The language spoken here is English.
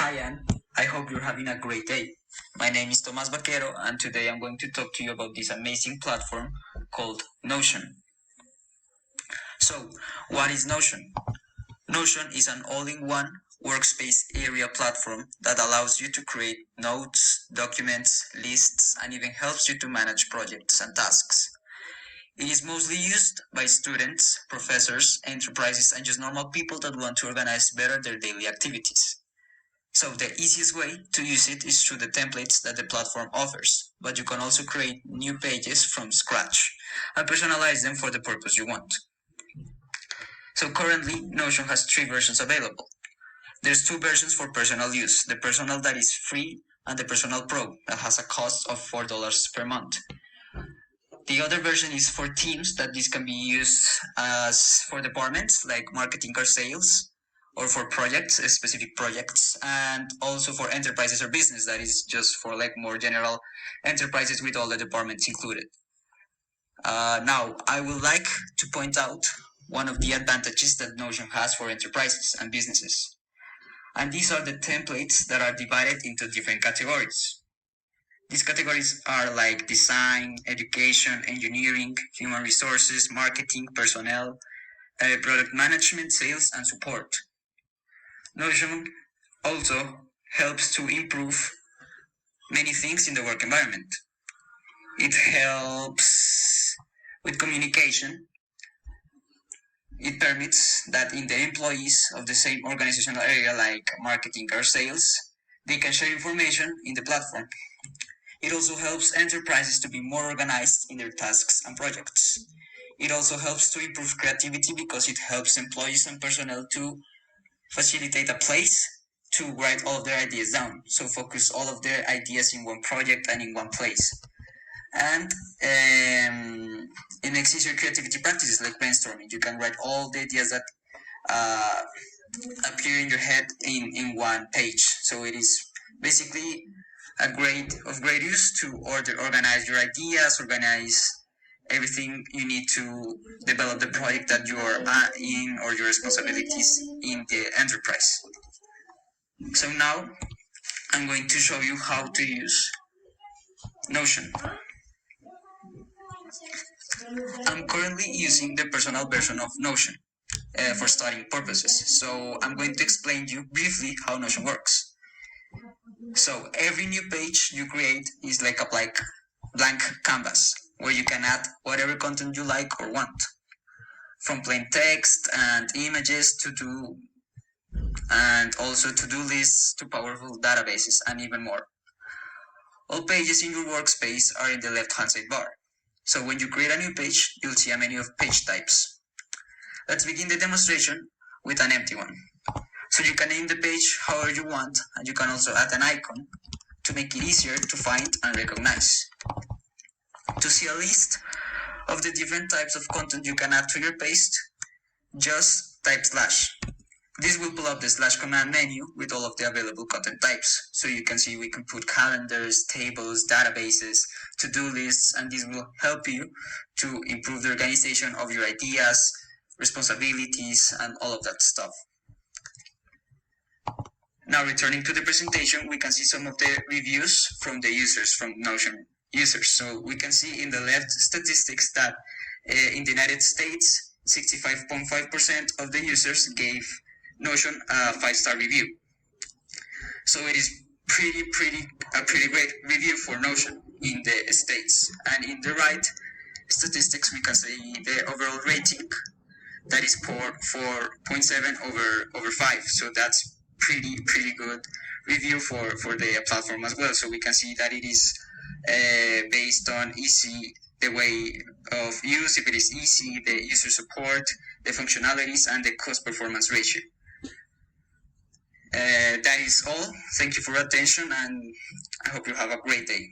Hi Anne, I hope you're having a great day. My name is Tomas Baquero and today I'm going to talk to you about this amazing platform called Notion. So, what is Notion? Notion is an all-in-one workspace area platform that allows you to create notes, documents, lists, and even helps you to manage projects and tasks. It is mostly used by students, professors, enterprises, and just normal people that want to organize better their daily activities. So the easiest way to use it is through the templates that the platform offers, but you can also create new pages from scratch and personalize them for the purpose you want. So currently, Notion has 3 versions available. There's 2 versions for personal use, the personal that is free and the personal pro that has a cost of $4 per month. The other version is for teams that this can be used as for departments like marketing or sales, or for projects, specific projects, and also for enterprises or business that is just for like more general enterprises with all the departments included. Now, I would like to point out one of the advantages that Notion has for enterprises and businesses. And these are the templates that are divided into different categories. These categories are like design, education, engineering, human resources, marketing, personnel, product management, sales, and support. Notion also helps to improve many things in the work environment. It helps with communication. It permits that in the employees of the same organizational area like marketing or sales, they can share information in the platform. It also helps enterprises to be more organized in their tasks and projects. It also helps to improve creativity because it helps employees and personnel to facilitate a place to write all of their ideas down. So focus all of their ideas in one project and in one place. And it makes easier creativity practices like brainstorming. You can write all the ideas that appear in your head in one page. So it is basically of great use to organize your ideas, organize everything you need to develop the project that you are in or your responsibilities in the enterprise. So now I'm going to show you how to use Notion. I'm currently using the personal version of Notion for studying purposes. So I'm going to explain you briefly how Notion works. So every new page you create is like a blank canvas where you can add whatever content you like or want, from plain text and images and also to-do lists to powerful databases and even more. All pages in your workspace are in the left-hand side bar. So when you create a new page, you'll see a menu of page types. Let's begin the demonstration with an empty one. So you can name the page however you want, and you can also add an icon to make it easier to find and recognize. To see a list of the different types of content you can add to your page, just type slash. This will pull up the slash command menu with all of the available content types. So you can see we can put calendars, tables, databases, to-do lists, and this will help you to improve the organization of your ideas, responsibilities, and all of that stuff. Now returning to the presentation, we can see some of the reviews from the users, from Notion users. So we can see in the left statistics that in the United States, 65.5% of the users gave Notion a 5-star review. So it is a pretty great review for Notion in the States. And in the right statistics, we can see the overall rating that is 4.7 over 5. So that's pretty good review for the platform as well. So we can see that it is based on the way of use, if it is easy, the user support, the functionalities, and the cost performance ratio. That is all. Thank you for your attention, and I hope you have a great day.